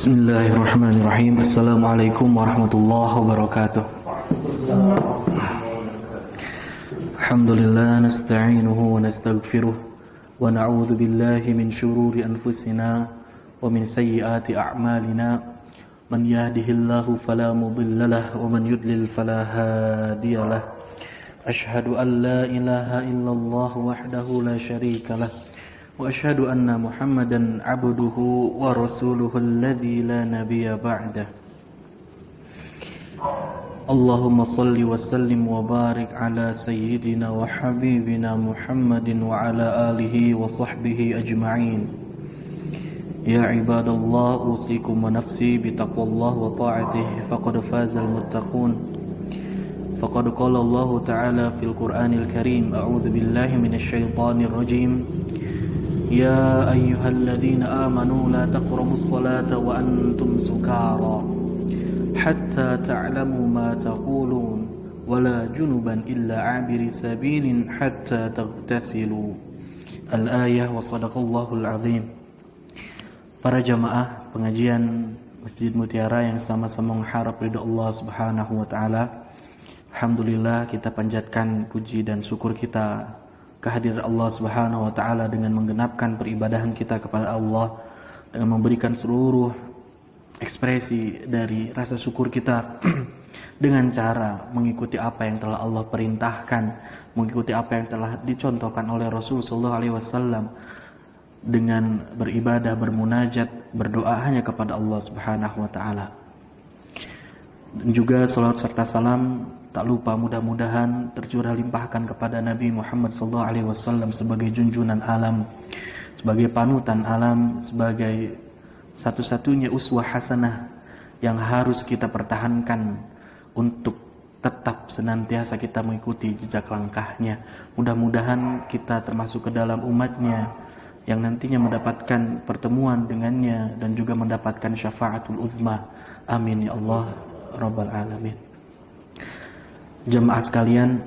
Bismillahirrahmanirrahim. Assalamualaikum warahmatullahi wabarakatuh. Alhamdulillah nasta'inuhu wa nastaghfiruh wa na'udzu billahi min shururi anfusina wa min sayyiati a'malina. Man yahdihillahu fala mudilla lahu wa man yudlil fala hadiya lahu. Asyhadu an la ilaha illallah wahdahu la syarika lahu. وأشهد أن محمدا عبده ورسوله الذي لا نبي بعده اللهم صل وسلم وبارك على سيدنا وحبيبنا محمد وعلى آله وصحبه أجمعين يا عباد الله أوصيكم ونفسي بتقوى الله وطاعته فقد فاز المتقون فقد قال الله تعالى في القرآن الكريم أعوذ بالله من الشيطان الرجيم يا أيها الذين آمنوا لا تقربوا الصلاة وأنتم سكارى حتى تعلموا ما تقولون ولا جنبا إلا عابر سبيل حتى تغتسلوا الآية وصدق الله العظيم. Para jamaah pengajian Masjid Mutiara yang sama-sama mengharap ridha Allah Subhanahu wa taala. Alhamdulillah, kita panjatkan puji dan syukur kita kehadiran Allah Subhanahu wa taala dengan menggenapkan peribadahan kita kepada Allah, dengan memberikan seluruh ekspresi dari rasa syukur kita dengan cara mengikuti apa yang telah Allah perintahkan, mengikuti apa yang telah dicontohkan oleh Rasul sallallahu alaihi wasallam, dengan beribadah, bermunajat, berdoa hanya kepada Allah Subhanahu wa taala. Dan juga salawat serta salam tak lupa mudah-mudahan tercurah limpahkan kepada Nabi Muhammad SAW sebagai junjunan alam, sebagai panutan alam, sebagai satu-satunya uswah hasanah yang harus kita pertahankan untuk tetap senantiasa kita mengikuti jejak langkahnya. Mudah-mudahan kita termasuk ke dalam umatnya yang nantinya mendapatkan pertemuan dengannya dan juga mendapatkan syafaatul uzma. Amin ya Allah Rabbal Alamin. Jemaah sekalian,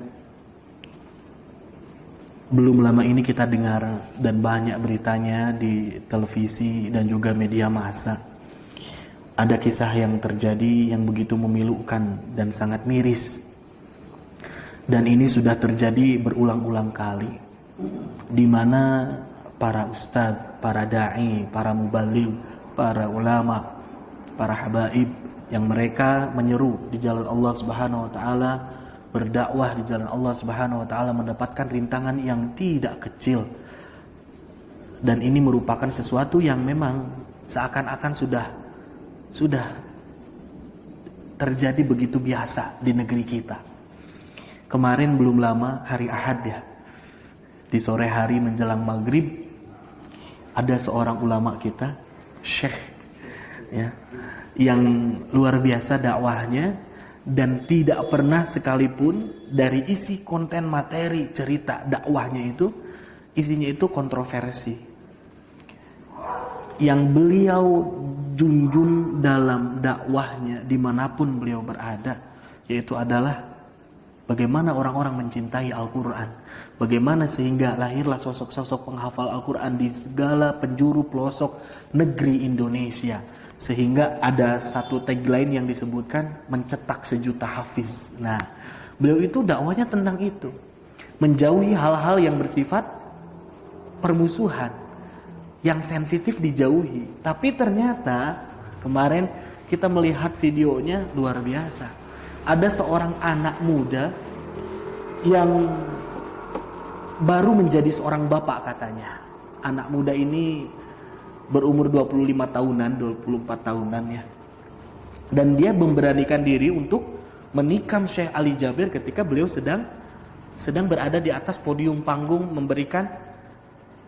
belum lama ini kita dengar dan banyak beritanya di televisi dan juga media massa. Ada kisah yang terjadi yang begitu memilukan dan sangat miris. Dan ini sudah terjadi berulang-ulang kali, di mana para ustadz, para da'i, para mubaligh, para ulama, para habaib yang mereka menyeru di jalan Allah Subhanahu wa taala, berdakwah di jalan Allah Subhanahu wa taala, mendapatkan rintangan yang tidak kecil. Dan ini merupakan sesuatu yang memang seakan-akan sudah terjadi begitu biasa di negeri kita. Kemarin belum lama hari Ahad ya, di sore hari menjelang maghrib, ada seorang ulama kita, syekh ya, yang luar biasa dakwahnya, dan tidak pernah sekalipun dari isi konten materi cerita dakwahnya itu, isinya itu kontroversi. Yang beliau junjung dalam dakwahnya dimanapun beliau berada, yaitu adalah bagaimana orang-orang mencintai Al-Quran, bagaimana sehingga lahirlah sosok-sosok penghafal Al-Quran di segala penjuru pelosok negeri Indonesia. Sehingga ada satu tagline yang disebutkan mencetak sejuta hafiz. Nah, beliau itu dakwahnya tentang itu, menjauhi hal-hal yang bersifat permusuhan, yang sensitif dijauhi. Tapi ternyata kemarin kita melihat videonya luar biasa. Ada seorang anak muda yang baru menjadi seorang bapak katanya. Anak muda ini berumur 25 tahunan, 24 tahunan ya. Dan dia memberanikan diri untuk menikam Syekh Ali Jabir ketika beliau sedang berada di atas podium panggung memberikan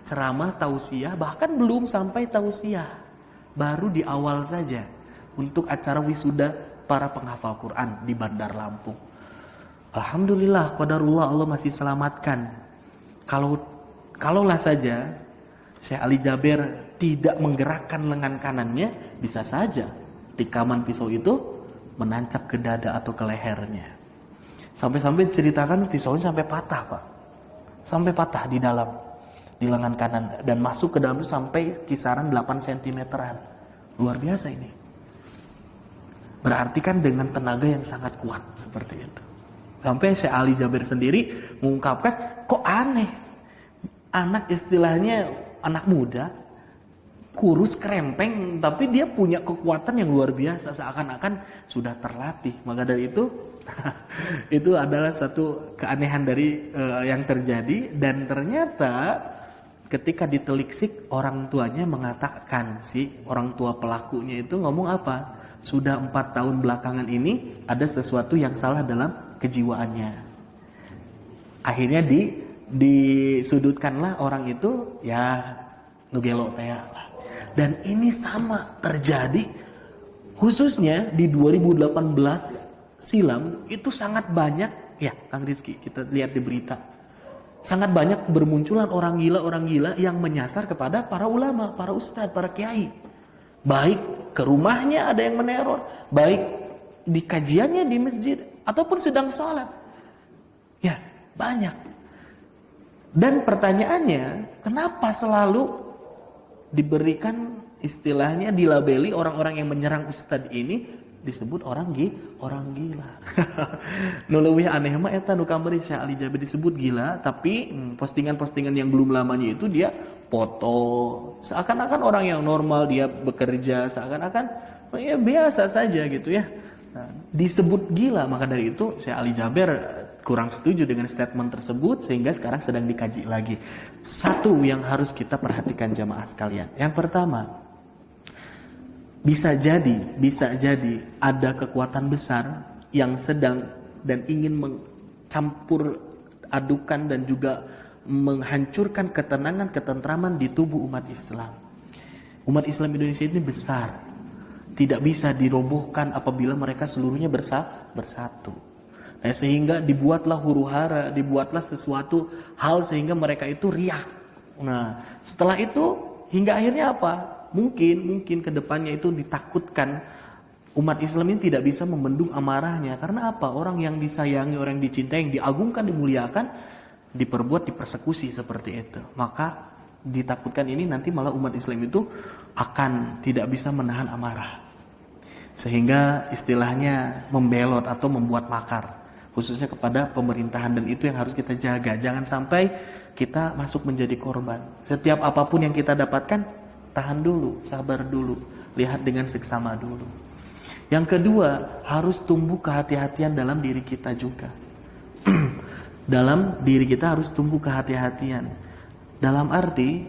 ceramah tausiah, bahkan belum sampai tausiah, baru di awal saja untuk acara wisuda para penghafal Quran di Bandar Lampung. Alhamdulillah, qadarullah, Allah masih selamatkan. Kalaulah saja Syekh Ali Jabir tidak menggerakkan lengan kanannya, bisa saja tikaman pisau itu menancap ke dada atau ke lehernya. Sampai-sampai ceritakan pisaunya sampai patah, Pak. Sampai patah di dalam, di lengan kanan, dan masuk ke dalam itu sampai kisaran 8 cm-an. Luar biasa ini. Berarti kan dengan tenaga yang sangat kuat seperti itu. Sampai Syekh Ali Jabir sendiri mengungkapkan, kok aneh, anak istilahnya anak muda, kurus kerempeng, tapi dia punya kekuatan yang luar biasa, seakan-akan sudah terlatih. Maka dari itu itu adalah satu keanehan dari yang terjadi. Dan ternyata ketika ditelisik, orang tuanya mengatakan, si orang tua pelakunya itu ngomong apa? Sudah 4 tahun belakangan ini ada sesuatu yang salah dalam kejiwaannya. Akhirnya disudutkanlah orang itu, ya nugelo teh. Dan ini sama terjadi khususnya di 2018 silam, itu sangat banyak ya Kang Rizky, kita lihat di berita. Sangat banyak bermunculan orang gila yang menyasar kepada para ulama, para ustadz, para kiai. Baik ke rumahnya ada yang meneror, baik di kajiannya di masjid, ataupun sedang sholat. Ya, banyak. Dan pertanyaannya, kenapa selalu diberikan istilahnya, dilabeli orang-orang yang menyerang ustadz ini disebut orang gila. Nu leuwih aneh mah eta nu kamari Syekh Ali Jabir disebut gila, tapi postingan-postingan yang belum lamanya itu dia foto seakan-akan orang yang normal, dia bekerja seakan-akan ya biasa saja gitu ya. Nah, disebut gila. Maka dari itu Syekh Ali Jabir kurang setuju dengan statement tersebut, sehingga sekarang sedang dikaji lagi. Satu yang harus kita perhatikan jamaah sekalian. Yang pertama, bisa jadi ada kekuatan besar yang sedang dan ingin mencampur adukan dan juga menghancurkan ketenangan, ketentraman di tubuh umat Islam. Umat Islam Indonesia ini besar, tidak bisa dirobohkan apabila mereka seluruhnya bersatu. Nah, sehingga dibuatlah huru-hara, dibuatlah sesuatu hal sehingga mereka itu riak. Nah, setelah itu hingga akhirnya apa? Mungkin ke depannya itu ditakutkan umat Islam ini tidak bisa membendung amarahnya. Karena apa? Orang yang disayangi, orang yang dicintai, yang diagungkan, dimuliakan, dipersekusi seperti itu. Maka ditakutkan ini nanti malah umat Islam itu akan tidak bisa menahan amarah, sehingga istilahnya membelot atau membuat makar, khususnya kepada pemerintahan. Dan itu yang harus kita jaga. Jangan sampai kita masuk menjadi korban. Setiap apapun yang kita dapatkan, tahan dulu, sabar dulu, lihat dengan seksama dulu. Yang kedua, harus tumbuh kehati-hatian dalam diri kita juga. Dalam diri kita harus tumbuh kehati-hatian. Dalam arti,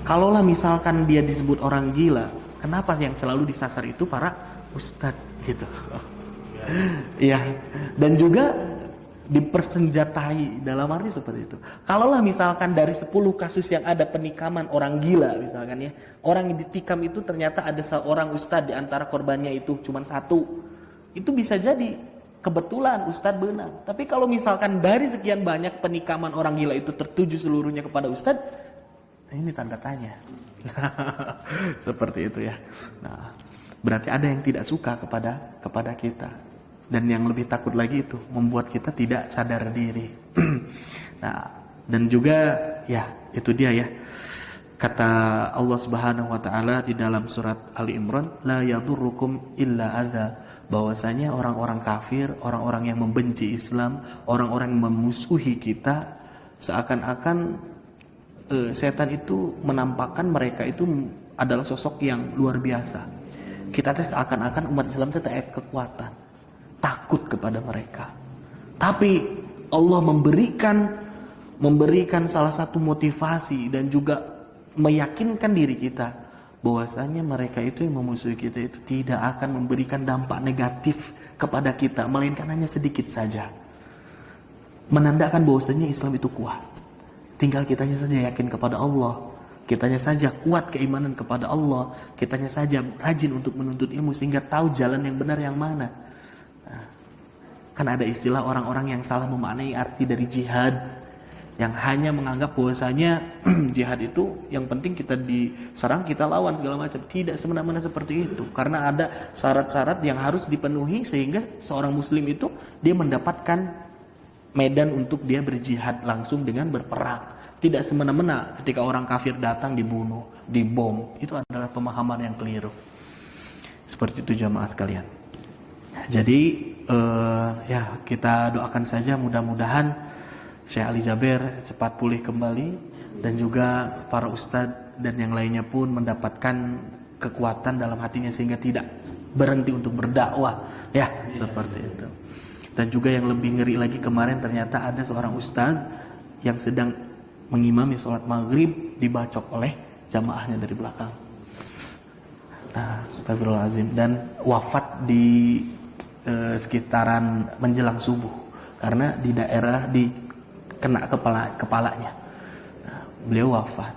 kalaulah misalkan dia disebut orang gila, kenapa yang selalu disasar itu para ustadz gitu? Iya. Dan juga dipersenjatai, dalam arti seperti itu. Kalaulah misalkan dari 10 kasus yang ada penikaman orang gila misalkan ya, orang yang ditikam itu ternyata ada seorang ustadz, di antara korbannya itu cuma 1, itu bisa jadi kebetulan ustadz benar. Tapi kalau misalkan dari sekian banyak penikaman orang gila itu tertuju seluruhnya kepada ustadz, ini tanda tanya. Seperti itu ya. Nah, berarti ada yang tidak suka kepada kita. Dan yang lebih takut lagi itu membuat kita tidak sadar diri. Nah, dan juga ya itu dia ya, kata Allah Subhanahu wa taala di dalam surat Ali Imran, la yadurrukum illa adza, bahwasanya orang-orang kafir, orang-orang yang membenci Islam, orang-orang yang memusuhi kita, seakan-akan setan itu menampakkan mereka itu adalah sosok yang luar biasa. Kita seakan-akan umat Islam itu tak kekuatan, takut kepada mereka. Tapi Allah memberikan salah satu motivasi dan juga meyakinkan diri kita bahwasanya mereka itu yang memusuhi kita itu tidak akan memberikan dampak negatif kepada kita, melainkan hanya sedikit saja. Menandakan bahwasanya Islam itu kuat. Tinggal kitanya saja yakin kepada Allah, kitanya saja kuat keimanan kepada Allah, kitanya saja rajin untuk menuntut ilmu sehingga tahu jalan yang benar yang mana. Kan ada istilah orang-orang yang salah memaknai arti dari jihad, yang hanya menganggap bahwasanya jihad itu yang penting kita diserang, kita lawan segala macam. Tidak semena-mena seperti itu, karena ada syarat-syarat yang harus dipenuhi sehingga seorang muslim itu dia mendapatkan medan untuk dia berjihad langsung dengan berperang. Tidak semena-mena ketika orang kafir datang dibunuh, dibom. Itu adalah pemahaman yang keliru. Seperti itu jamaah sekalian. Jadi ya kita doakan saja mudah-mudahan Syekh Ali Jaber cepat pulih kembali dan juga para ustadz dan yang lainnya pun mendapatkan kekuatan dalam hatinya sehingga tidak berhenti untuk berdakwah ya seperti itu. Dan juga yang lebih ngeri lagi kemarin ternyata ada seorang ustadz yang sedang mengimami sholat maghrib dibacok oleh jamaahnya dari belakang. Nah, astagfirullahaladzim, dan wafat di sekitaran menjelang subuh karena di daerah kena kepalanya. Nah, beliau wafat.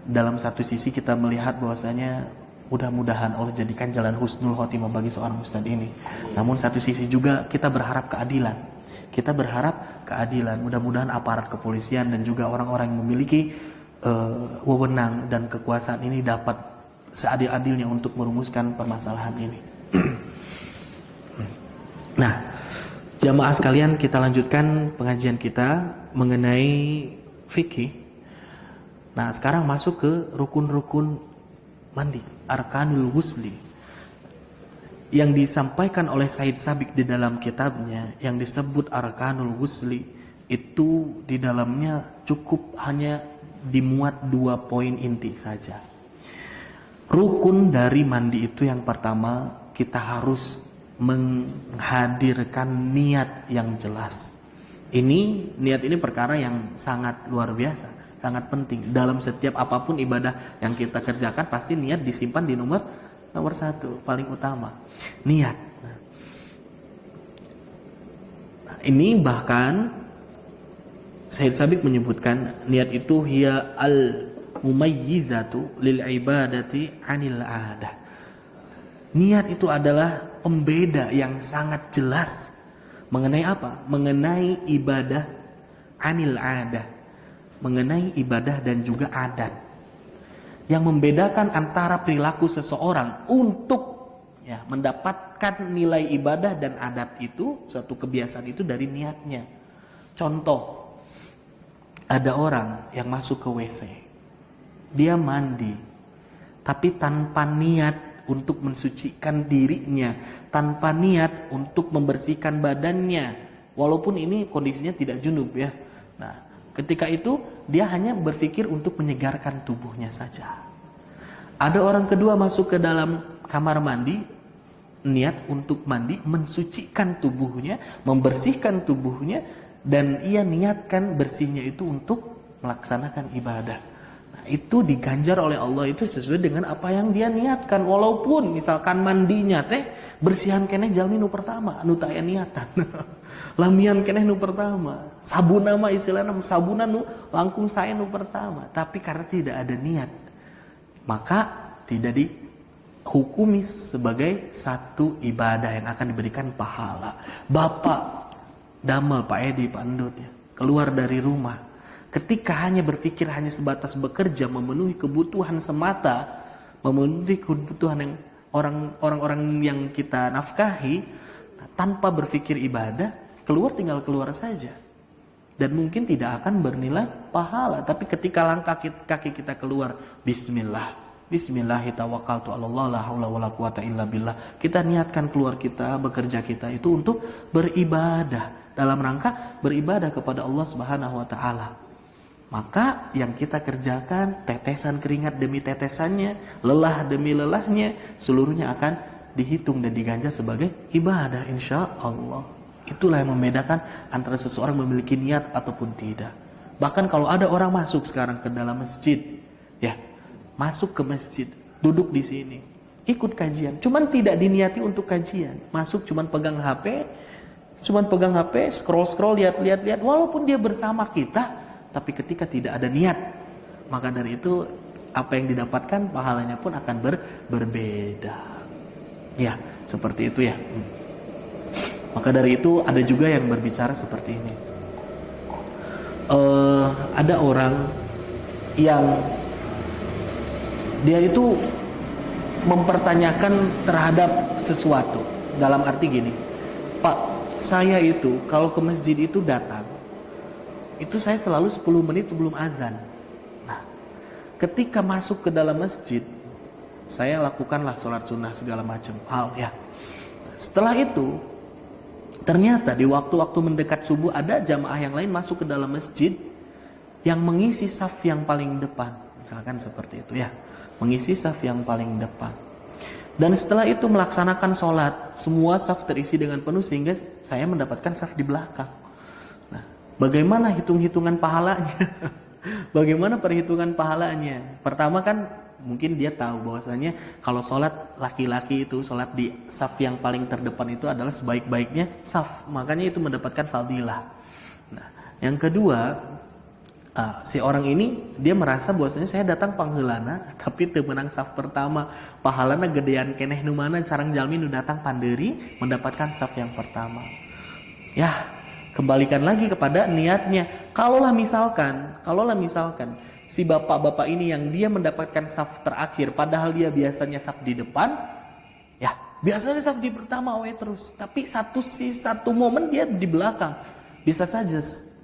Dalam satu sisi kita melihat bahwasanya mudah-mudahan Allah jadikan jalan husnul khotimah bagi seorang ustadz ini. Namun satu sisi juga kita berharap keadilan. Kita berharap keadilan. Mudah-mudahan aparat kepolisian dan juga orang-orang yang memiliki wewenang dan kekuasaan ini dapat seadil-adilnya untuk merumuskan permasalahan ini. Nah, jamaah sekalian, kita lanjutkan pengajian kita mengenai fikih. Nah, sekarang masuk ke rukun-rukun mandi, arkanul ghusli, yang disampaikan oleh Said Sabiq di dalam kitabnya yang disebut arkanul ghusli. Itu di dalamnya cukup hanya dimuat 2 poin inti saja. Rukun dari mandi itu yang pertama, kita harus menghadirkan niat yang jelas. Niat ini perkara yang sangat luar biasa, sangat penting. Dalam setiap apapun ibadah yang kita kerjakan, pasti niat disimpan di nomor 1, paling utama. Niat. Nah, ini bahkan Said Sabiq menyebutkan niat itu hiya al-mumayyizatu lil ibadati 'anil 'adah. Niat itu adalah pembeda yang sangat jelas mengenai apa? Mengenai ibadah 'anil 'adah. Mengenai ibadah dan juga adat. Yang membedakan antara perilaku seseorang untuk mendapatkan nilai ibadah dan adat itu, suatu kebiasaan itu dari niatnya. Contoh, ada orang yang masuk ke WC. Dia mandi, tapi tanpa niat untuk mensucikan dirinya, tanpa niat untuk membersihkan badannya, walaupun ini kondisinya tidak junub ya. Nah, ketika itu dia hanya berpikir untuk menyegarkan tubuhnya saja. Ada orang kedua masuk ke dalam kamar mandi, niat untuk mandi, mensucikan tubuhnya, membersihkan tubuhnya, dan ia niatkan bersihnya itu untuk melaksanakan ibadah. Itu diganjar oleh Allah itu sesuai dengan apa yang dia niatkan. Walaupun misalkan mandinya teh bersihan keneh jalmi nu pertama anu teu aya niatan. Lamian keneh nu pertama. Sabuna mah istilahna sabuna nu langkung sae nu pertama. Tapi karena tidak ada niat, maka tidak dihukumi sebagai satu ibadah yang akan diberikan pahala. Bapak damel Pak Edi Pak Endut ya, keluar dari rumah. Ketika hanya berpikir hanya sebatas bekerja, memenuhi kebutuhan semata, memenuhi kebutuhan yang orang-orang yang kita nafkahi, tanpa berpikir ibadah, tinggal keluar saja. Dan mungkin tidak akan bernilai pahala. Tapi ketika langkah kaki kita keluar, Bismillahirrahmanirrahim, la haula wala quwata illa billah. Kita niatkan keluar kita, bekerja kita itu untuk beribadah, dalam rangka beribadah kepada Allah Subhanahu wa taala. Maka yang kita kerjakan, tetesan keringat demi tetesannya, lelah demi lelahnya, seluruhnya akan dihitung dan diganjar sebagai ibadah, insya Allah. Itulah yang membedakan antara seseorang memiliki niat ataupun tidak. Bahkan kalau ada orang masuk sekarang ke dalam masjid, ya, masuk ke masjid, duduk di sini, ikut kajian, cuman tidak diniati untuk kajian, masuk cuman pegang HP, scroll, lihat, walaupun dia bersama kita. Tapi ketika tidak ada niat, maka dari itu apa yang didapatkan pahalanya pun akan berbeda. Ya, seperti itu ya. Maka dari itu ada juga yang berbicara seperti ini. Ada orang yang dia itu mempertanyakan terhadap sesuatu. Dalam arti gini, Pak, saya itu kalau ke masjid itu datang, itu saya selalu 10 menit sebelum azan. Nah, ketika masuk ke dalam masjid, saya lakukanlah sholat sunnah segala macam hal ya. Setelah itu ternyata di waktu-waktu mendekat subuh ada jamaah yang lain masuk ke dalam masjid yang mengisi saf yang paling depan, misalkan seperti itu ya, mengisi saf yang paling depan. Dan setelah itu melaksanakan sholat, semua saf terisi dengan penuh sehingga saya mendapatkan saf di belakang. Nah, bagaimana hitung-hitungan pahalanya? Bagaimana perhitungan pahalanya? Pertama kan mungkin dia tahu bahwasanya kalau sholat laki-laki itu sholat di saf yang paling terdepan itu adalah sebaik-baiknya saf, makanya itu mendapatkan fadilah. Nah, yang kedua, si orang ini dia merasa bahwasanya saya datang pangheulana tapi teu menang saf pertama, pahalana gedean keneh nu mana sareng jalmi nu datang pandiri mendapatkan saf yang pertama. Ya, kembalikan lagi kepada niatnya. Kalaulah misalkan si bapak-bapak ini yang dia mendapatkan saf terakhir padahal dia biasanya saf di depan, ya biasanya saf di pertama terus, tapi satu momen dia di belakang, bisa saja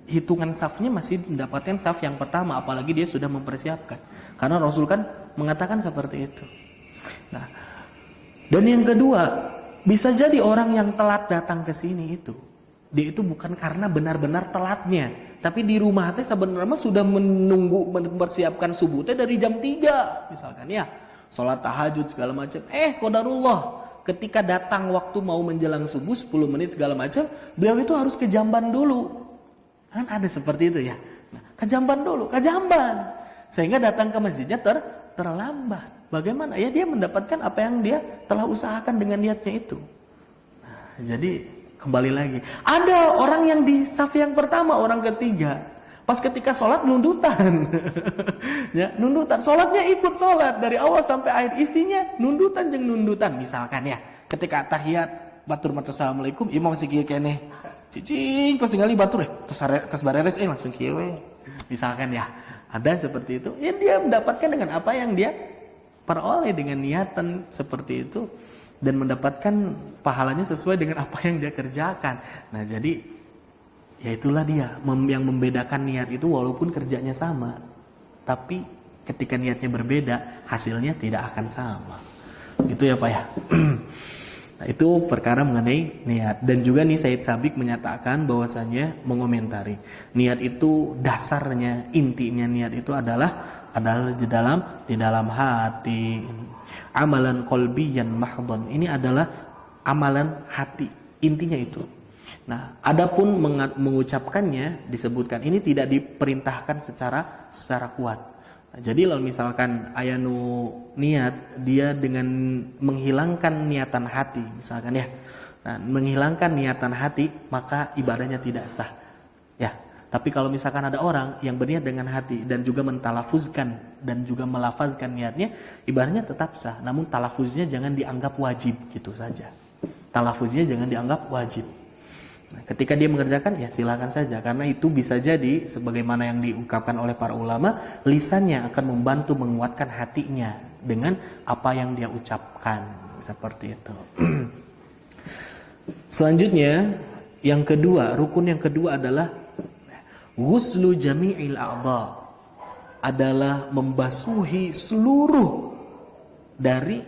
hitungan safnya masih mendapatkan saf yang pertama, apalagi dia sudah mempersiapkan, karena Rasul kan mengatakan seperti itu. Nah, dan yang kedua, bisa jadi orang yang telat datang ke sini itu, dia itu bukan karena benar-benar telatnya, tapi di rumah teh sebenarnya sudah menunggu mempersiapkan subuh teh dari jam 3 misalkan ya, sholat tahajud segala macam. Qadarullah, ketika datang waktu mau menjelang subuh 10 menit segala macam, beliau itu harus ke jamban dulu. Kan ada seperti itu ya. Nah, ke jamban dulu, sehingga datang ke masjidnya terlambat. Bagaimana? Ya dia mendapatkan apa yang dia telah usahakan dengan niatnya itu. Nah, jadi kembali lagi, ada orang yang di saf yang pertama, orang ketiga, pas ketika sholat nundutan, ya nundutan, sholatnya ikut sholat dari awal sampai akhir, isinya nundutan jeung nundutan, misalkan ya, ketika tahiyat batur matur assalamualaikum, imam masih kieu keneh, cicing pas ningali batur terus bareres langsung kieu we, misalkan ya, ada seperti itu, ya dia mendapatkan dengan apa yang dia peroleh dengan niatan seperti itu. Dan mendapatkan pahalanya sesuai dengan apa yang dia kerjakan. Nah jadi, ya itulah dia yang membedakan niat itu, walaupun kerjanya sama, tapi ketika niatnya berbeda, hasilnya tidak akan sama. Itu ya Pak ya. Nah itu perkara mengenai niat. Dan juga nih Said Sabiq menyatakan bahwasanya mengomentari, niat itu dasarnya, intinya niat itu adalah di dalam hati. Amalan qalbiyan mahdhan, ini adalah amalan hati, intinya itu. Nah, adapun mengucapkannya disebutkan ini tidak diperintahkan secara kuat. Nah, jadi kalau misalkan ayanu niat dia dengan menghilangkan niatan hati, misalkan ya. Nah, menghilangkan niatan hati, maka ibadahnya tidak sah. Ya. Tapi kalau misalkan ada orang yang berniat dengan hati dan juga mentalafuzkan dan juga melafazkan niatnya, ibadahnya tetap sah. Namun talafuznya jangan dianggap wajib, gitu saja. Talafuznya jangan dianggap wajib. Nah, ketika dia mengerjakan, ya silakan saja. Karena itu bisa jadi, sebagaimana yang diungkapkan oleh para ulama, lisannya akan membantu menguatkan hatinya dengan apa yang dia ucapkan. Seperti itu. Selanjutnya, yang kedua, rukun yang kedua adalah ghuslu jami'il a'dha, adalah membasuhi seluruh dari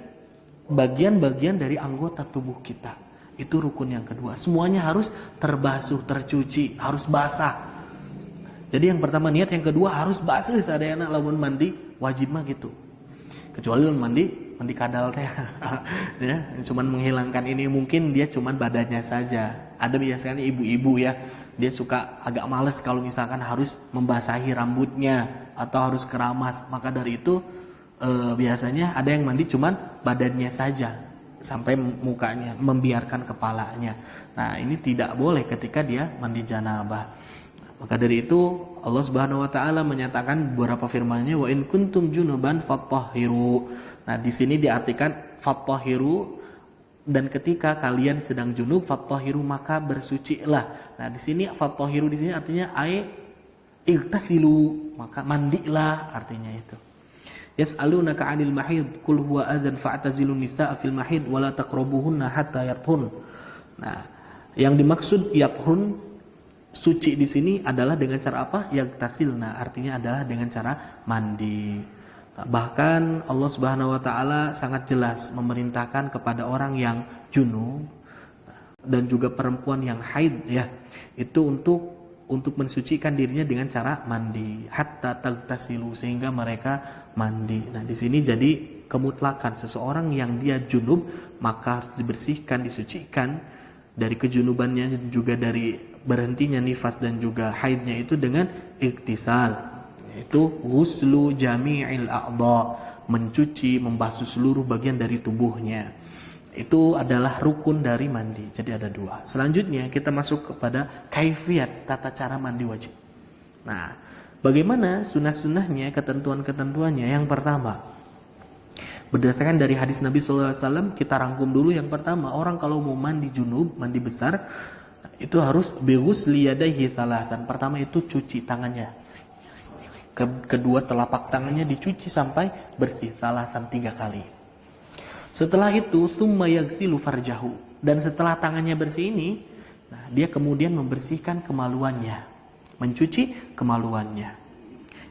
bagian-bagian dari anggota tubuh kita. Itu rukun yang kedua. Semuanya harus terbasuh, tercuci, harus basah. Jadi yang pertama niat, yang kedua harus basuh sadayana lamun mandi, wajib mah gitu. Kecuali lamun mandi kadal teh. Ya, cuman menghilangkan ini, mungkin dia cuman badannya saja. Ada biasanya ibu-ibu ya, dia suka agak males kalau misalkan harus membasahi rambutnya atau harus keramas. Maka dari itu biasanya ada yang mandi cuman badannya saja sampai mukanya, membiarkan kepalanya. Nah ini tidak boleh ketika dia mandi janabah. Maka dari itu Allah Subhanahu Wa Taala menyatakan beberapa firman-Nya, wa in kuntum junuban fattahhiru. Nah di sini diartikan fattahhiru, dan ketika kalian sedang junub, fattahiru, maka bersucilah. Nah, di sini fattahiru di sini artinya igtasilu, maka mandilah, artinya itu. Yas'alunaka 'anil mahid qul huwa adzan fa'tazilun nisaa fil mahid wa la taqrabuhunna hatta yathun. Nah, yang dimaksud yathun, suci di sini adalah dengan cara apa? Yagtasilna, artinya adalah dengan cara mandi. Bahkan Allah Subhanahu wa taala sangat jelas memerintahkan kepada orang yang junub dan juga perempuan yang haid ya, itu untuk mensucikan dirinya dengan cara mandi, hatta tagtasilu, sehingga mereka mandi. Nah, di sini jadi kemutlakan seseorang yang dia junub maka harus dibersihkan, disucikan dari kejunubannya dan juga dari berhentinya nifas dan juga haidnya itu dengan iktisal, yaitu ghuslu jami'il a'dha, mencuci, membasuh seluruh bagian dari tubuhnya. Itu adalah rukun dari mandi. Jadi ada 2. Selanjutnya kita masuk kepada kaifiat, tata cara mandi wajib. Nah, bagaimana sunnah-sunnahnya, ketentuan-ketentuannya? Yang pertama, berdasarkan dari hadis Nabi SAW, kita rangkum dulu. Yang pertama, orang kalau mau mandi junub, mandi besar, itu harus bighusli yadayhi thalathan. Pertama itu cuci tangannya. Kedua, telapak tangannya dicuci sampai bersih, thalathan 3 kali. Setelah itu tsumma yaghsilu farjahu, dan setelah tangannya bersih ini, nah, dia kemudian membersihkan kemaluannya, mencuci kemaluannya.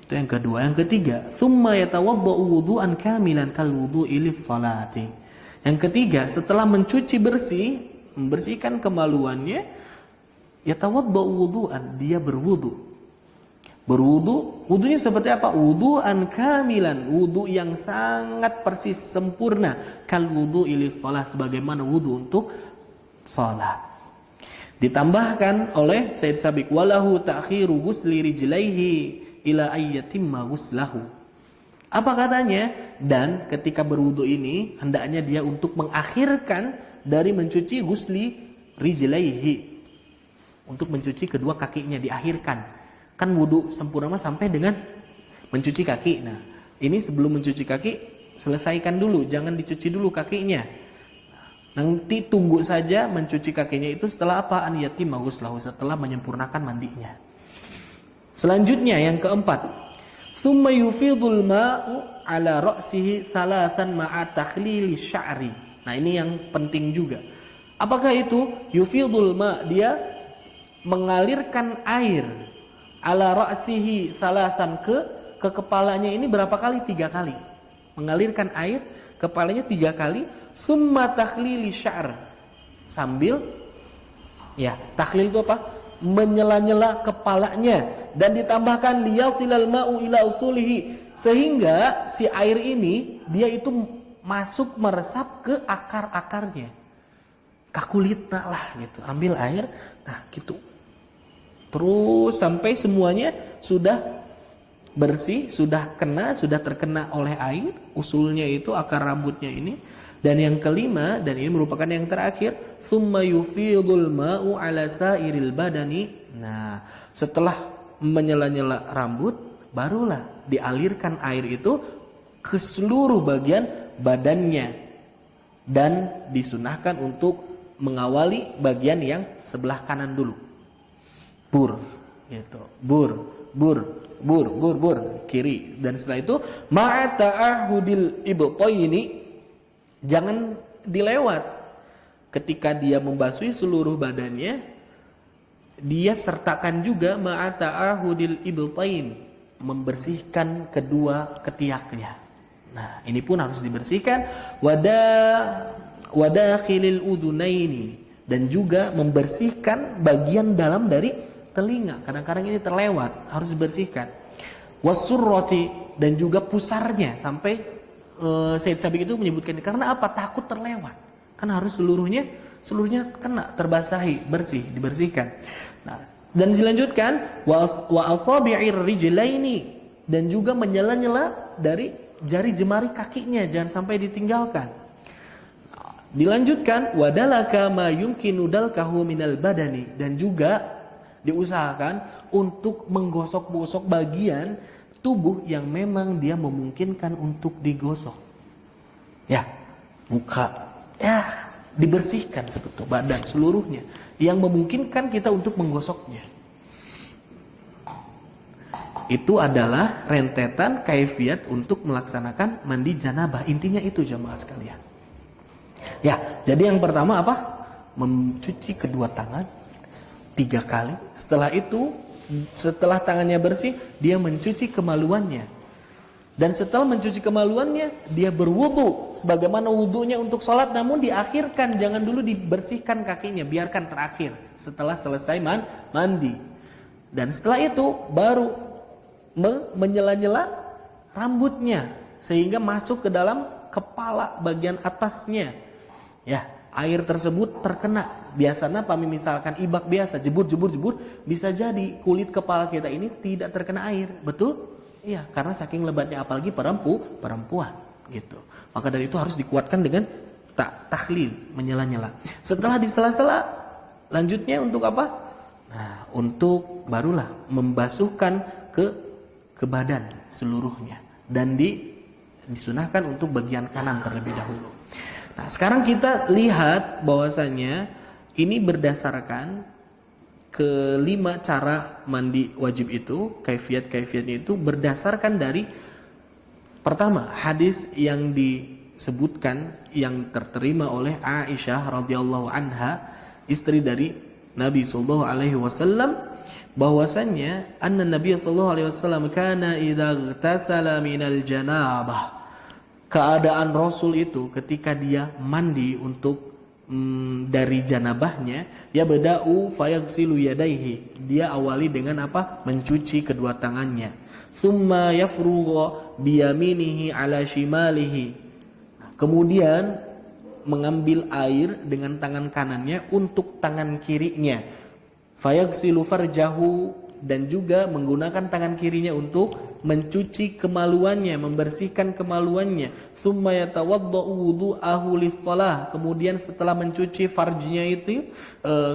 Itu yang kedua. Yang ketiga, tsumma yatawaddau wudhu'an kamilan kal wudhu'i lis-salati. Yang ketiga, setelah mencuci bersih, membersihkan kemaluannya, yatawaddau wudhu'an, dia berwudu. Berwudu, wudunya seperti apa? Wudu'an kamilan, wudu yang sangat persis sempurna, kal wudu'i lis-shalah, sebagaimana wudu untuk salat. Ditambahkan oleh Said Sabiq, walahu ta'khiru ghusli rijlaihi ila ayyatimma ghuslahu. Apa katanya? Dan ketika berwudu ini hendaknya dia untuk mengakhirkan dari mencuci ghusli rijlaihi, untuk mencuci kedua kakinya, diakhirkan. Kan wudu sempurna sampai dengan mencuci kaki. Nah, ini sebelum mencuci kaki selesaikan dulu, jangan dicuci dulu kakinya. Nanti tunggu saja mencuci kakinya itu setelah apa? An yatimma ghuslahu, setelah menyempurnakan mandinya. Selanjutnya yang keempat, tsumma yufidul ma'u ala ra'sihi thalathan ma'a takhlili sya'ri. Nah, ini yang penting juga. Apakah itu? Yufidul ma', dia mengalirkan air ala ra'sihi thalathan, ke kepalanya ini berapa kali? 3 kali. Mengalirkan air kepalanya 3 kali. Summa takhlili sya'r, sambil ya, takhlil itu apa? Menyela-nyela kepalanya, dan ditambahkan liyasilal ma'u ila usulihi, sehingga si air ini dia itu masuk meresap ke akar-akarnya, kakulitna lah gitu. Ambil air, nah gitu. Terus sampai semuanya sudah bersih, sudah terkena oleh air, usulnya itu akar rambutnya ini. Dan yang kelima, dan ini merupakan yang terakhir, tsumma yufidul ma'u ala sairil badani. Nah, setelah menyela-nyela rambut, barulah dialirkan air itu ke seluruh bagian badannya, dan disunahkan untuk mengawali bagian yang sebelah kanan dulu. Bur, gitu. Bur, kiri. Dan setelah itu ma'ata'ahudil ibtaini, jangan dilewat. Ketika dia membasuhi seluruh badannya, dia sertakan juga ma'ata'ahudil ibtain, membersihkan kedua ketiaknya. Nah, ini pun harus dibersihkan. Wadakhilil udunaini, dan juga membersihkan bagian dalam dari telinga. Kadang-kadang ini terlewat, harus dibersihkan. Wasurrati, dan juga pusarnya. Sampai Said Sabiq itu menyebutkan, karena apa? Takut terlewat. Kan harus seluruhnya kena, terbasahi, bersih, dibersihkan. Nah, dan dilanjutkan wa asabi'ir rijlaini, dan juga menyela-nyela dari jari jemari kakinya, jangan sampai ditinggalkan. Dilanjutkan wadalaka ma yumkinu dalkahu minal badani, dan juga diusahakan untuk menggosok-gosok bagian tubuh yang memang dia memungkinkan untuk digosok. Ya, muka, ya dibersihkan sebetulnya, badan seluruhnya yang memungkinkan kita untuk menggosoknya. Itu adalah rentetan kaifiat untuk melaksanakan mandi janabah. Intinya itu jamaah sekalian. Ya, jadi yang pertama apa? Mencuci kedua tangan 3 kali. Setelah itu, setelah tangannya bersih, dia mencuci kemaluannya. Dan setelah mencuci kemaluannya, dia berwudu sebagaimana wudunya untuk sholat, namun diakhirkan, jangan dulu dibersihkan kakinya, biarkan terakhir setelah selesai mandi. Dan setelah itu baru menyela-nyela rambutnya sehingga masuk ke dalam kepala bagian atasnya. Ya, air tersebut terkena. Biasanya kami misalkan ibak biasa, jebur, bisa jadi kulit kepala kita ini tidak terkena air, betul? Iya, karena saking lebatnya, apalagi perempuan gitu. Maka dari itu harus dikuatkan dengan tahlil, menyela-nyela. Setelah disela-sela, lanjutnya untuk apa? Nah, untuk barulah membasuhkan ke badan seluruhnya, dan disunahkan untuk bagian kanan terlebih dahulu. Nah, sekarang kita lihat bahwasanya ini berdasarkan kelima cara mandi wajib itu, kaifiat-kaifiatnya itu berdasarkan dari pertama hadis yang disebutkan yang terterima oleh Aisyah radhiyallahu anha, istri dari Nabi sallallahu alaihi wasallam, bahwasannya anna Nabi sallallahu alaihi wasallam kana idza ightasala minal janabah, keadaan Rasul itu ketika dia mandi untuk dari janabahnya, ya bada'u fayaghsilu yadayhi, dia awali dengan apa? Mencuci kedua tangannya. Tsumma yafrughu biyaminihi ala shimalihi, kemudian mengambil air dengan tangan kanannya untuk tangan kirinya. Fayaghsilu farjahu, dan juga menggunakan tangan kirinya untuk mencuci kemaluannya, membersihkan kemaluannya. Tsumma yatawaddau wudu'ahu lis-shalah, kemudian setelah mencuci farjnya itu,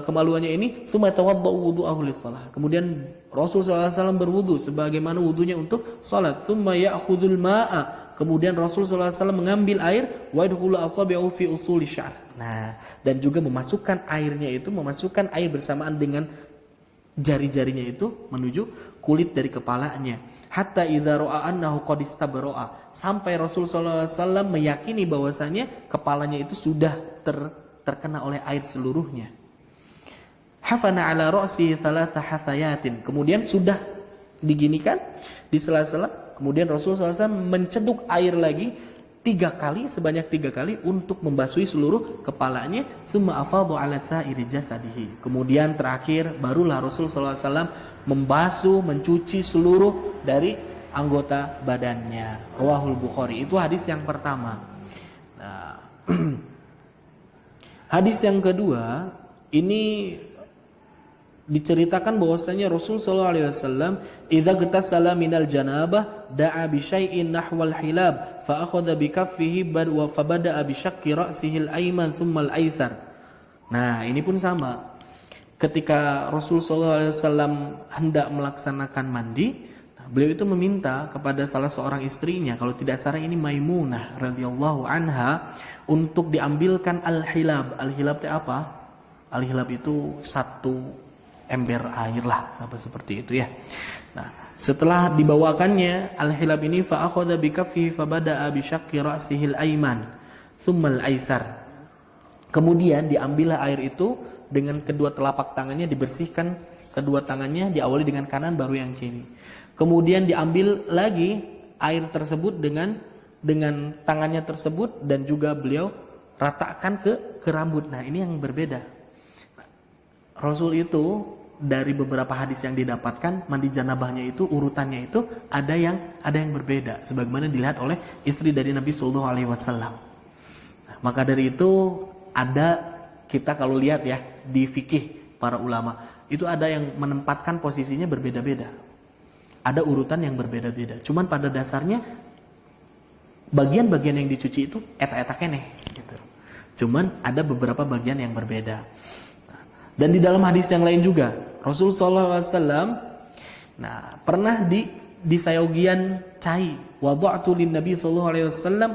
kemaluannya ini, tsumma yatawaddau wudu'ahu lis-shalah, kemudian Rasul SAW berwudu sebagaimana wudunya untuk salat. Tsumma ya'khudhul ma'a, kemudian Rasul SAW mengambil air, wa yadkhulu asabi'ahu fi usuli sya'ar. Nah, dan juga memasukkan airnya itu, memasukkan air bersamaan dengan jari-jarinya itu menuju kulit dari kepalanya. Hatta idza ra'a annahu qad istabara'a, sampai Rasul sallallahu alaihi wasallam meyakini bahwasanya kepalanya itu sudah terkena oleh air seluruhnya. Hafana ala ra'si thalatha hathayatin, kemudian sudah diginikan di sela-sela, kemudian Rasul sallallahu alaihi wasallam menceduk air lagi 3 kali, sebanyak 3 kali untuk membasuhi seluruh kepalanya. Tsumma afadhu ala sa'iri jasadihi, kemudian terakhir barulah Rasul sallallahu alaihi wasallam membasuh, mencuci seluruh dari anggota badannya. Rawahul Bukhari. Itu hadis yang pertama. Nah, hadis yang kedua ini diceritakan bahwasanya Rasul sallallahu alaihi wasallam idza gtasala minal janabah da'a bi syai'in nahwal hilab fa akhadha bi kaffihi wa fabada'a bi syaqqi ra'sihi al-ayman thumma al-aysar. Nah, ini pun sama. Ketika Rasul sallallahu alaihi wasallam hendak melaksanakan mandi, beliau itu meminta kepada salah seorang istrinya, kalau tidak salah ini Maimunah radhiyallahu anha, untuk diambilkan al-hilab. Al-hilab itu apa? Al-hilab itu satu ember air lah, sampai seperti itu ya. Nah, setelah dibawakannya al-hilab ini, fa akhadha bi kaffihi fa bada'a bi syaqqi ra'sihi al-ayman thumma al-aysar. Kemudian diambillah air itu dengan kedua telapak tangannya, dibersihkan kedua tangannya, diawali dengan kanan baru yang kiri. Kemudian diambil lagi air tersebut dengan tangannya tersebut, dan juga beliau ratakan ke rambut. Nah, ini yang berbeda. Rasul itu dari beberapa hadis yang didapatkan, mandi janabahnya itu urutannya itu ada yang berbeda, sebagaimana dilihat oleh istri dari Nabi sallallahu alaihi wasallam. Nah, maka dari itu ada, kita kalau lihat ya di fikih para ulama itu ada yang menempatkan posisinya berbeda-beda. Ada urutan yang berbeda-beda. Cuman pada dasarnya bagian-bagian yang dicuci itu eta-eta keneh gitu. Cuman ada beberapa bagian yang berbeda. Dan di dalam hadis yang lain juga Rasul sallallahu alaihi wasallam pernah di sayogian cai, wada'tu lin nabi sallallahu alaihi wasallam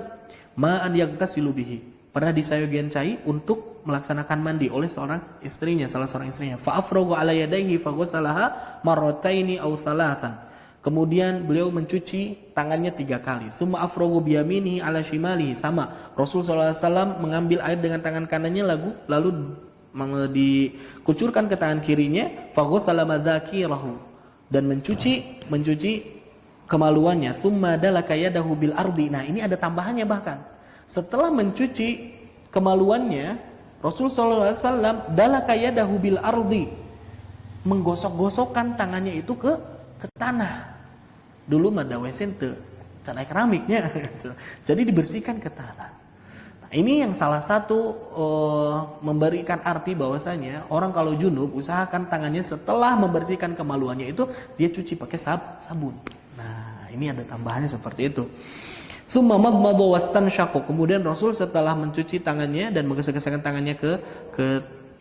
ma'an yaghtasilu bihi. Pernah di sayogian cai untuk melaksanakan mandi oleh seorang istrinya, salah seorang istrinya. Fa afragu ala yadayhi fa ghasalaha marrataini aw thalathan. Kemudian beliau mencuci tangannya 3 kali. Tsumma afragu biyaminihi ala shimalihi, sama. Rasul sallallahu alaihi wasallam mengambil air dengan tangan kanannya lalu dikucurkan ke tangan kirinya, faghsala madzakirahu, dan mencuci kemaluannya, tsumma dalaka yadahu bil ardi. Nah, ini ada tambahannya bahkan. Setelah mencuci kemaluannya, Rasul sallallahu alaihi wasallam dalaka yadahu bil ardi, menggosok-gosokkan tangannya itu ke tanah. Dulu mah da WC teu canai keramiknya. Jadi dibersihkan ke tanah. Nah, ini yang salah satu memberikan arti bahwasanya orang kalau junub usahakan tangannya setelah membersihkan kemaluannya itu dia cuci pakai sabun. Nah, ini ada tambahannya seperti itu. Tsumma madmada wastanshaqa. Kemudian Rasul setelah mencuci tangannya dan menggesek-gesekkan tangannya ke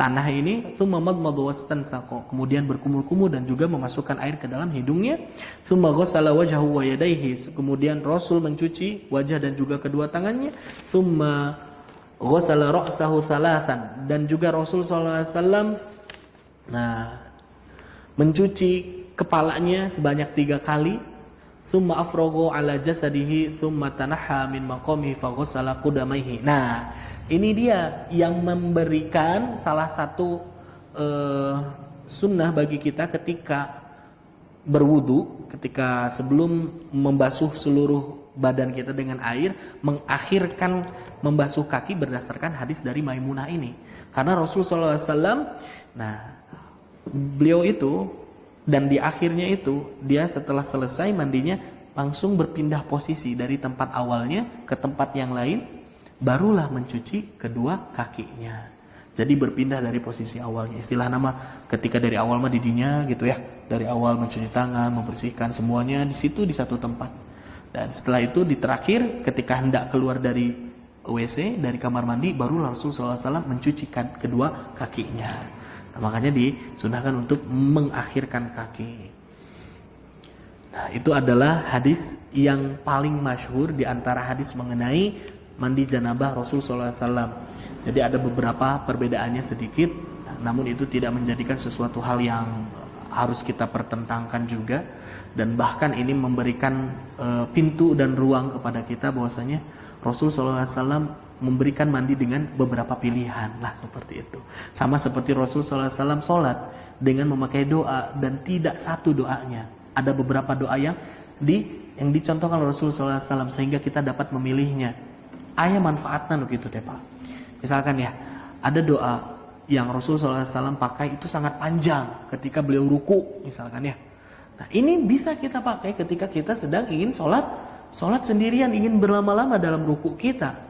tanah ini, tsumma madmada wastanshaqa. Kemudian berkumur-kumur dan juga memasukkan air ke dalam hidungnya. Tsumma ghassala wajhahu wa yadayhi. Kemudian Rasul mencuci wajah dan juga kedua tangannya. Tsumma ghassala ra'sahu thalathan. Dan juga Rasul sallallahu alaihi wasallam mencuci kepalanya sebanyak 3 kali. Tsumma afragha ala jasadihi tsumma tanaha min maqamihi fa ghassala qudamaihi. Nah, ini dia yang memberikan salah satu sunnah bagi kita ketika berwudu, ketika sebelum membasuh seluruh badan kita dengan air, mengakhirkan membasuh kaki berdasarkan hadis dari Maimunah ini. Karena Rasulullah SAW, beliau itu dan di akhirnya itu dia setelah selesai mandinya langsung berpindah posisi dari tempat awalnya ke tempat yang lain, barulah mencuci kedua kakinya. Jadi berpindah dari posisi awalnya. Istilah nama ketika dari awal mah didinya gitu ya. Dari awal mencuci tangan, membersihkan semuanya di situ di satu tempat. Dan setelah itu di terakhir ketika hendak keluar dari WC, dari kamar mandi, baru Rasulullah SAW mencucikan kedua kakinya. Makanya disunahkan untuk mengakhirkan kaki. Nah, itu adalah hadis yang paling masyhur di antara hadis mengenai mandi janabah Rasul sallallahu alaihi wasallam. Jadi ada beberapa perbedaannya sedikit, namun itu tidak menjadikan sesuatu hal yang harus kita pertentangkan juga, dan bahkan ini memberikan pintu dan ruang kepada kita bahwasanya Rasul sallallahu alaihi wasallam memberikan mandi dengan beberapa pilihan lah seperti itu. Sama seperti Rasul sallallahu alaihi wasallam salat dengan memakai doa dan tidak satu doanya. Ada beberapa doa yang dicontohkan Rasul sallallahu alaihi wasallam sehingga kita dapat memilihnya. Aya manfaatna nu kitu teh Pak. Misalkan ya, ada doa yang Rasul sallallahu alaihi wasallam pakai itu sangat panjang ketika beliau ruku misalkan ya. Nah, ini bisa kita pakai ketika kita sedang ingin salat sendirian, ingin berlama-lama dalam ruku kita.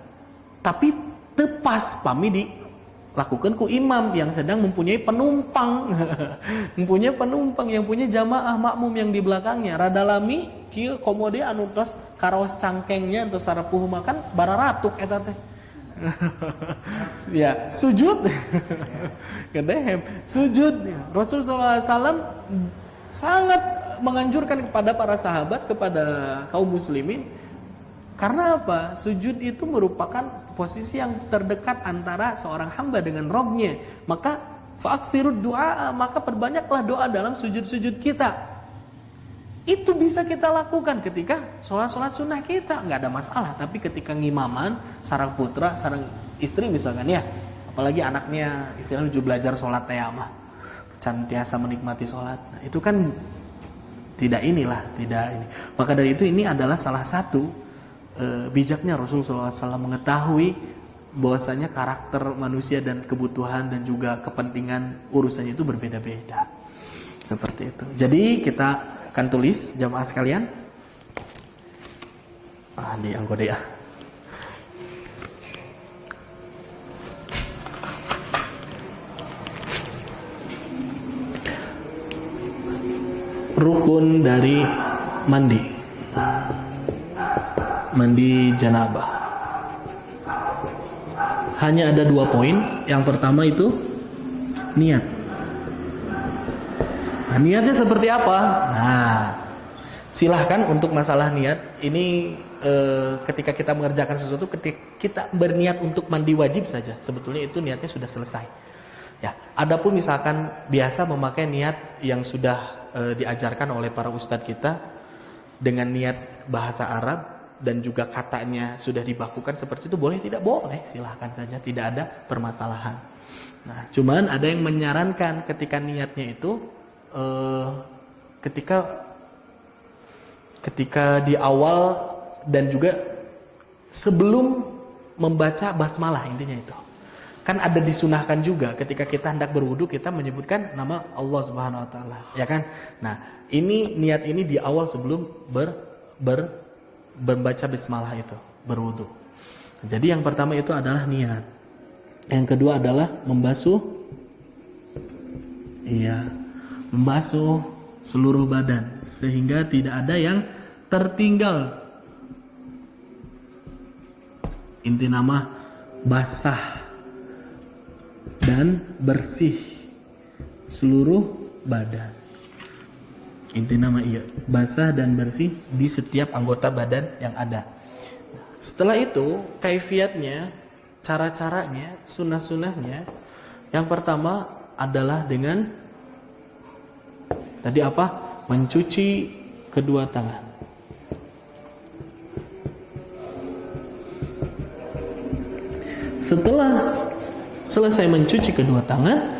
Tapi tepas pami dilakukan ku imam yang sedang mempunyai penumpang. Mempunyai penumpang yang punya jamaah makmum yang di belakangnya. Rada lami kieu komode anu tos karaos cangkengnya atau sarapuh makan bararatuk eta teh. Ya, sujud. Kedehem, sujud. Rasulullah SAW sangat menganjurkan kepada para sahabat, kepada kaum muslimin. Karena apa? Sujud itu merupakan posisi yang terdekat antara seorang hamba dengan Rabb-nya. Maka fa'aktsirud du'a, maka perbanyaklah doa dalam sujud-sujud kita. Itu bisa kita lakukan ketika sholat-sholat sunnah kita, nggak ada masalah. Tapi ketika ngimaman, sareng putra, sareng istri misalkan ya, apalagi anaknya istilahnya uju belajar sholat tayamah, cantiasa menikmati sholat. Nah, itu kan tidak ini. Maka dari itu ini adalah salah satu bijaknya Rasulullah SAW mengetahui bahwasanya karakter manusia dan kebutuhan dan juga kepentingan urusannya itu berbeda-beda. Seperti itu. Jadi kita akan tulis jamaah sekalian. Di anggota ya. Rukun dari mandi janabah. Hanya ada 2 poin. Yang pertama itu niat. Nah, niatnya seperti apa? Nah, silahkan untuk masalah niat ini ketika kita mengerjakan sesuatu, ketika kita berniat untuk mandi wajib saja, sebetulnya itu niatnya sudah selesai. Ya, adapun misalkan biasa memakai niat yang sudah diajarkan oleh para ustadz kita dengan niat bahasa Arab dan juga katanya sudah dibakukan seperti itu, boleh tidak boleh, silahkan saja, tidak ada permasalahan. Nah, cuman ada yang menyarankan ketika niatnya itu ketika ketika di awal dan juga sebelum membaca basmalah, intinya itu. Kan ada disunahkan juga ketika kita hendak berwudu kita menyebutkan nama Allah Subhanahu wa taala, ya kan? Nah, ini niat ini di awal sebelum membaca bismillah itu, berwudu. Jadi yang pertama itu adalah niat. Yang kedua adalah membasuh seluruh badan sehingga tidak ada yang tertinggal. Inti nama basah dan bersih seluruh badan. Inti nama basah dan bersih di setiap anggota badan yang ada. Setelah itu kaifiatnya, cara-caranya, sunnah-sunnahnya. Yang pertama adalah dengan tadi apa? Mencuci kedua tangan. Setelah selesai mencuci kedua tangan,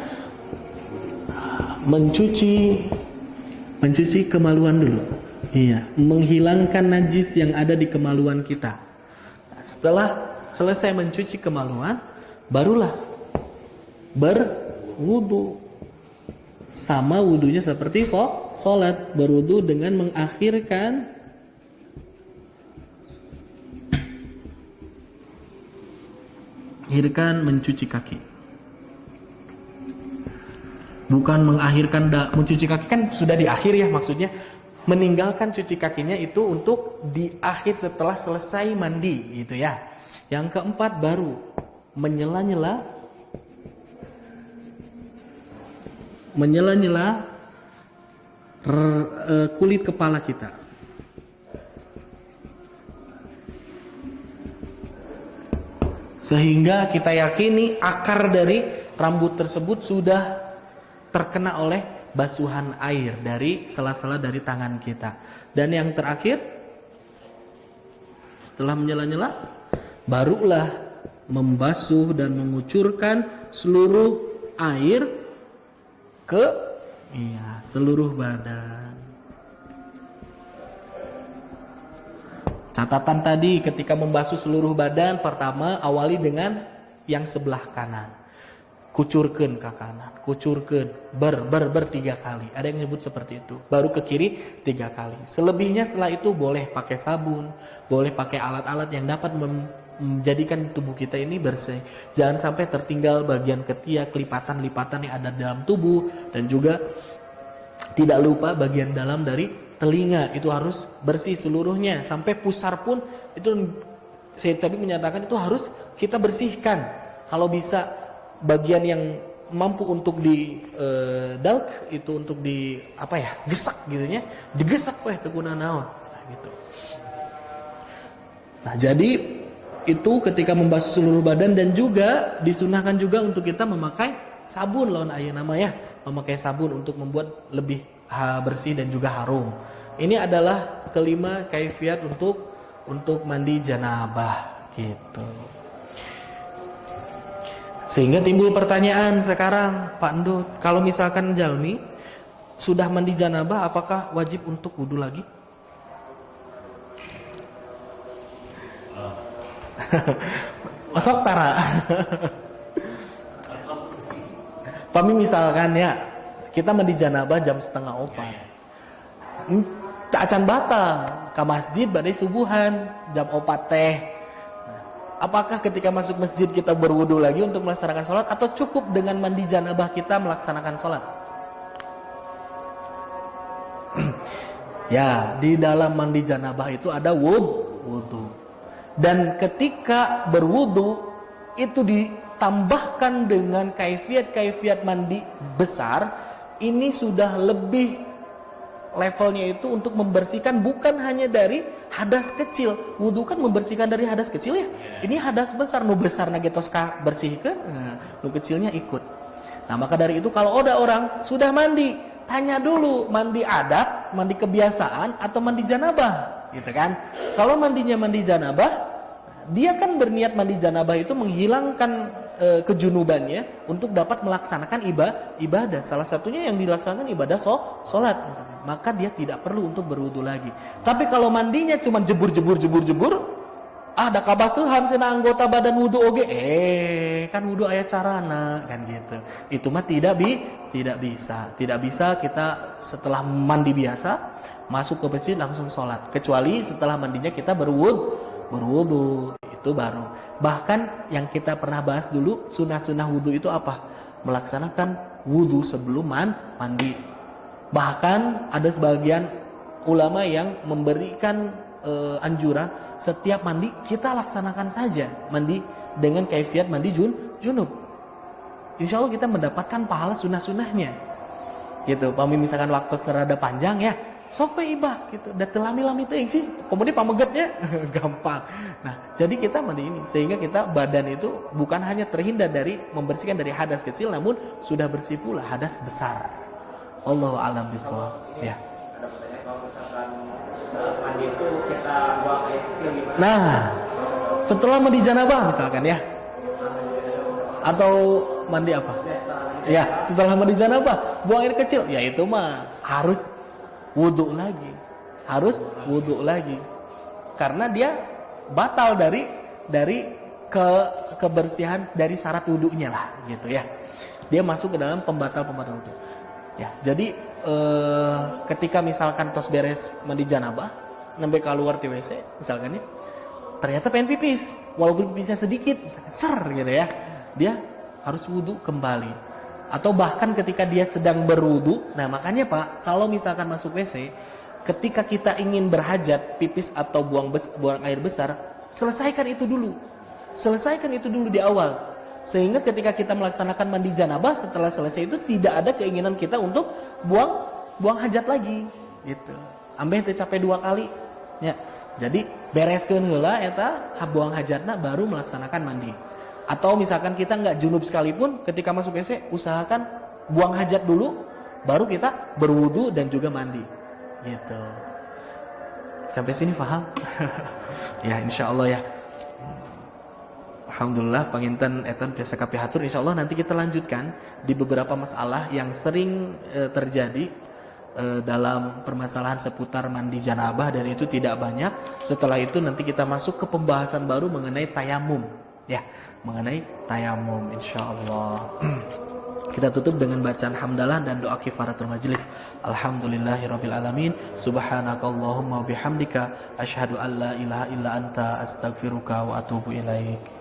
mencuci kemaluan dulu. Menghilangkan najis yang ada di kemaluan kita. Setelah selesai mencuci kemaluan, barulah berwudu. Sama wudunya seperti sholat, berwudu dengan mengakhirkan mencuci kaki. Bukan mencuci kaki kan sudah di akhir ya, maksudnya meninggalkan cuci kakinya itu untuk di akhir setelah selesai mandi gitu ya. Yang keempat baru menyela-nyela kulit kepala kita. Sehingga kita yakini akar dari rambut tersebut sudah terkena oleh basuhan air dari sela-sela dari tangan kita. Dan yang terakhir, setelah menyela-nyela, barulah membasuh dan mengucurkan seluruh air ke seluruh badan. Catatan tadi ketika membasuh seluruh badan, pertama awali dengan yang sebelah kanan. Kucurkan ke kanan, kucurkan ber 3 kali. Ada yang nyebut seperti itu. Baru ke kiri 3 kali. Selebihnya setelah itu boleh pakai sabun, boleh pakai alat-alat yang dapat menjadikan tubuh kita ini bersih. Jangan sampai tertinggal bagian ketiak, lipatan-lipatan yang ada dalam tubuh, dan juga tidak lupa bagian dalam dari telinga itu harus bersih seluruhnya, sampai pusar pun itu Syed Sabiq menyatakan itu harus kita bersihkan. Kalau bisa bagian yang mampu untuk di dalk itu untuk di gesak gitunya, digesak tekuna naon gitu. Nah, jadi itu ketika membasuh seluruh badan, dan juga disunahkan juga untuk kita memakai sabun lawan ayeuna namanya, memakai sabun untuk membuat lebih bersih dan juga harum. Ini adalah kelima kaifiat untuk mandi janabah gitu. Sehingga timbul pertanyaan sekarang, Pak Endut, kalau misalkan jalmi sudah mandi janabah, apakah wajib untuk wudu lagi? Masuk tara. Pami misalkan ya, kita mandi janabah jam 3:30. Tak acan batal ke masjid badai subuhan jam 4 teh. Apakah ketika masuk masjid kita berwudu lagi untuk melaksanakan sholat, atau cukup dengan mandi janabah kita melaksanakan sholat? Ya, di dalam mandi janabah itu ada wudu. Dan ketika berwudu itu ditambahkan dengan kaifiat mandi besar, ini sudah lebih levelnya itu untuk membersihkan bukan hanya dari hadas kecil. Wudu kan membersihkan dari hadas kecil ya. Ini hadas besar, nu besar nagetos ka bersihkan, nu kecilnya ikut. Nah, maka dari itu kalau ada orang sudah mandi, tanya dulu mandi adat, mandi kebiasaan atau mandi janabah, gitu kan? Kalau mandinya mandi janabah, dia kan berniat mandi janabah itu menghilangkan kejunubannya untuk dapat melaksanakan ibadah. Salah satunya yang dilaksanakan ibadah sholat misalkan. Maka dia tidak perlu untuk berwudu lagi. Tapi kalau mandinya cuma jebur, ada kabasuhan sena anggota badan wudu oge, kan wudu aya carana kan gitu. Itu mah tidak bisa. Tidak bisa kita setelah mandi biasa masuk ke masjid langsung sholat. Kecuali setelah mandinya kita berwudu. Itu baru. Bahkan yang kita pernah bahas dulu, sunnah-sunnah wudu itu apa? Melaksanakan wudu sebelum mandi. Bahkan ada sebagian ulama yang memberikan anjuran setiap mandi kita laksanakan saja mandi dengan kaifiat mandi junub. Insya Allah kita mendapatkan pahala sunnah-sunnahnya. Gitu. Pami misalkan waktu serada panjang ya, sok pe ibah gitu. Da teu lami-lami teuing sih. Kemudian pamegetnya gampang. Nah, jadi kita mandi ini sehingga kita badan itu bukan hanya terhindar dari membersihkan dari hadas kecil namun sudah bersih pula hadas besar. Allahu a'lam bishawab. Ya. Ada pertanyaan kalau misalkan mandi itu kita buang air kecil gimana? Nah, setelah mandi janabah misalkan ya. Atau mandi apa? Ya, setelah mandi janabah buang air kecil. Ya itu mah harus wudu lagi. Karena dia batal dari kebersihan dari syarat wudunya lah gitu ya. Dia masuk ke dalam pembatal wudu. Ya, jadi ketika misalkan tos beres mandi janabah, nembe keluar di WC misalkan ya. Ternyata pengen pipis, walaupun pipisnya sedikit, misalkan ser gitu ya. Dia harus wudu kembali. Atau bahkan ketika dia sedang berwudu, nah makanya Pak, kalau misalkan masuk WC, ketika kita ingin berhajat, pipis atau buang air besar, selesaikan itu dulu di awal. Sehingga ketika kita melaksanakan mandi janabah, setelah selesai itu tidak ada keinginan kita untuk buang hajat lagi, gitu. Ambil teu capek 2 kali, ya. Jadi bereskeun heula eta buang hajatna baru melaksanakan mandi. Atau misalkan kita nggak junub sekalipun, ketika masuk WC usahakan buang hajat dulu, baru kita berwudu dan juga mandi, gitu. Sampai sini paham? Ya insya Allah ya. Alhamdulillah panginten etan tiasa kapihatur. Insya Allah nanti kita lanjutkan di beberapa masalah yang sering terjadi dalam permasalahan seputar mandi janabah, dan itu tidak banyak. Setelah itu nanti kita masuk ke pembahasan baru mengenai tayamum, ya, mengenai tayamum insyaallah. Kita tutup dengan bacaan hamdalah dan doa kifaratul majlis. Alhamdulillahirabbil alamin. Subhanakallahumma wa bihamdika asyhadu an la ilaha illa anta astaghfiruka wa atubu ilaik.